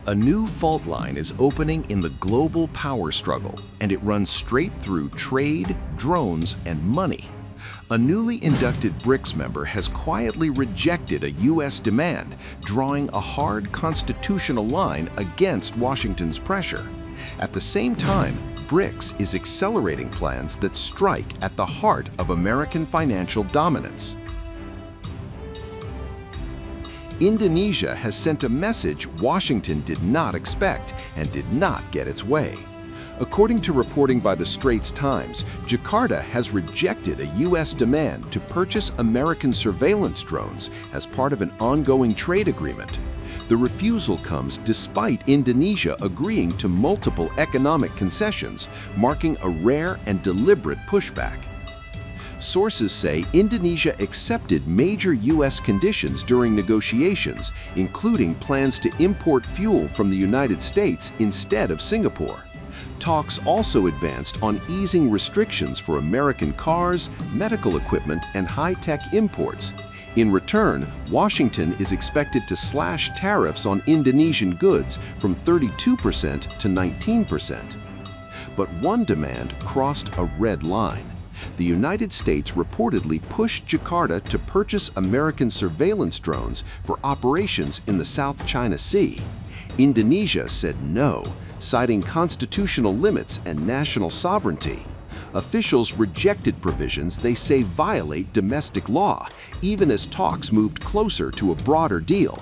A new fault line is opening in the global power struggle, and it runs straight through trade, drones, and money. A newly inducted BRICS member has quietly rejected a U.S. demand, drawing a hard constitutional line against Washington's pressure. At the same time, BRICS is accelerating plans that strike at the heart of American financial dominance. Indonesia has sent a message Washington did not expect and did not get its way. According to reporting by the Straits Times, Jakarta has rejected a U.S. demand to purchase American surveillance drones as part of an ongoing trade agreement. The refusal comes despite Indonesia agreeing to multiple economic concessions, marking a rare and deliberate pushback. Sources say Indonesia accepted major U.S. conditions during negotiations, including plans to import fuel from the United States instead of Singapore. Talks also advanced on easing restrictions for American cars, medical equipment, and high-tech imports. In return, Washington is expected to slash tariffs on Indonesian goods from 32% to 19%. But one demand crossed a red line. The United States reportedly pushed Jakarta to purchase American surveillance drones for operations in the South China Sea. Indonesia said no, citing constitutional limits and national sovereignty. Officials rejected provisions they say violate domestic law, even as talks moved closer to a broader deal.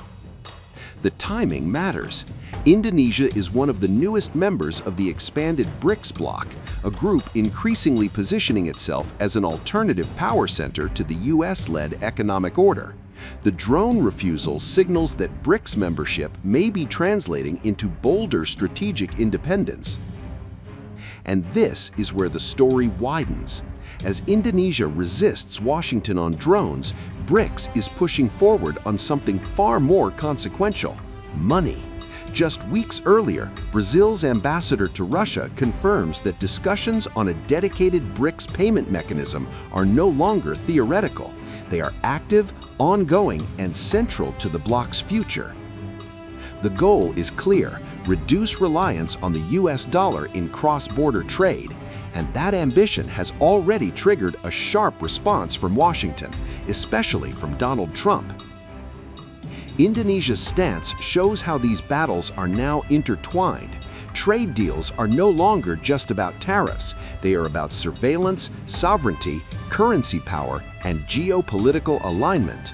The timing matters. Indonesia is one of the newest members of the expanded BRICS bloc, a group increasingly positioning itself as an alternative power center to the US-led economic order. The drone refusal signals that BRICS membership may be translating into bolder strategic independence. And this is where the story widens. As Indonesia resists Washington on drones, BRICS is pushing forward on something far more consequential: money. Just weeks earlier, Brazil's ambassador to Russia confirms that discussions on a dedicated BRICS payment mechanism are no longer theoretical. They are active, ongoing, and central to the bloc's future. The goal is clear: reduce reliance on the US dollar in cross-border trade. And that ambition has already triggered a sharp response from Washington, especially from Donald Trump. Indonesia's stance shows how these battles are now intertwined. Trade deals are no longer just about tariffs. They are about surveillance, sovereignty, currency power, and geopolitical alignment.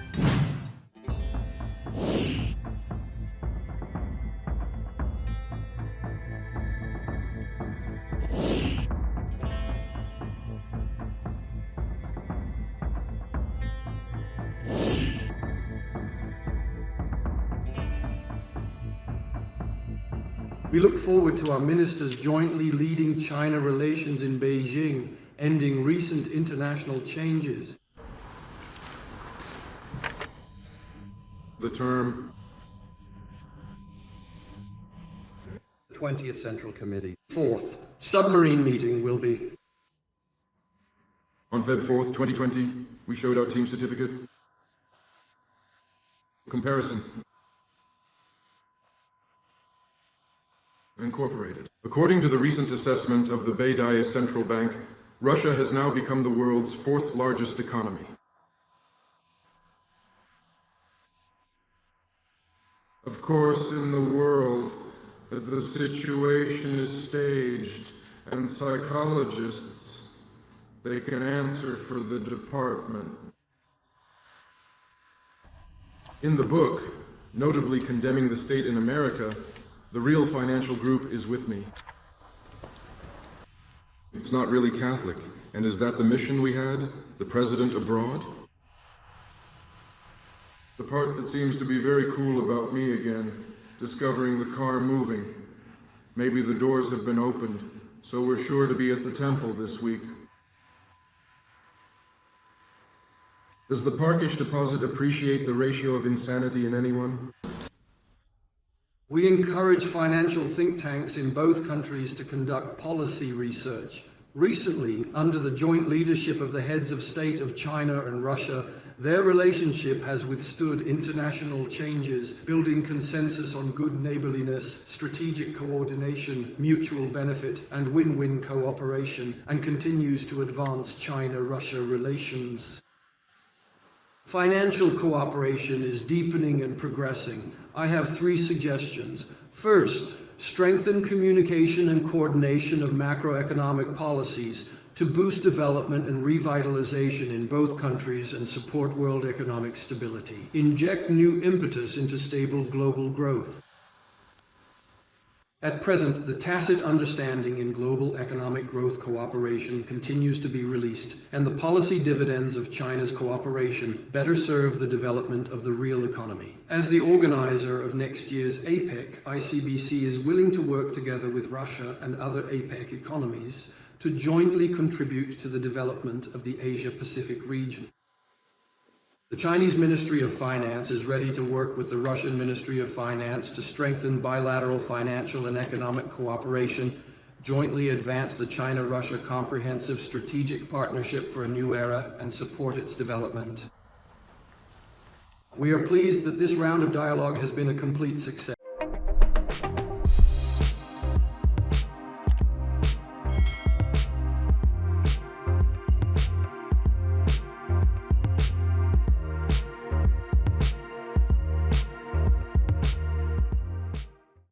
We look forward to our ministers jointly leading China relations in Beijing, ending recent international changes. The term 20th Central Committee. Fourth, submarine meeting will be. On Feb 4th, 2020, we showed our team certificate. Comparison. Incorporated. According to the recent assessment of the Beidai Central Bank, Russia has now become the world's fourth largest economy. Of course, in the world, the situation is staged, and psychologists, they can answer for the department. In the book, notably condemning the state in America, the real financial group is with me. It's not really Catholic, and is that the mission we had? The president abroad? The part that seems to be very cool about me again, discovering the car moving. Maybe the doors have been opened, so we're sure to be at the temple this week. Does the Parkish deposit appreciate the ratio of insanity in anyone? We encourage financial think tanks in both countries to conduct policy research. Recently, under the joint leadership of the heads of state of China and Russia, Their relationship has withstood international changes, building consensus on good neighborliness, strategic coordination, mutual benefit, and win-win cooperation, and continues to advance China-Russia relations. Financial cooperation is deepening and progressing. I have 3 suggestions. First, strengthen communication and coordination of macroeconomic policies to boost development and revitalization in both countries and support world economic stability. Inject new impetus into stable global growth. At present, the tacit understanding in global economic growth cooperation continues to be released, and the policy dividends of China's cooperation better serve the development of the real economy. As the organizer of next year's APEC, ICBC is willing to work together with Russia and other APEC economies to jointly contribute to the development of the Asia-Pacific region. The Chinese Ministry of Finance is ready to work with the Russian Ministry of Finance to strengthen bilateral financial and economic cooperation, jointly advance the China-Russia Comprehensive Strategic Partnership for a new era, and support its development. We are pleased that this round of dialogue has been a complete success.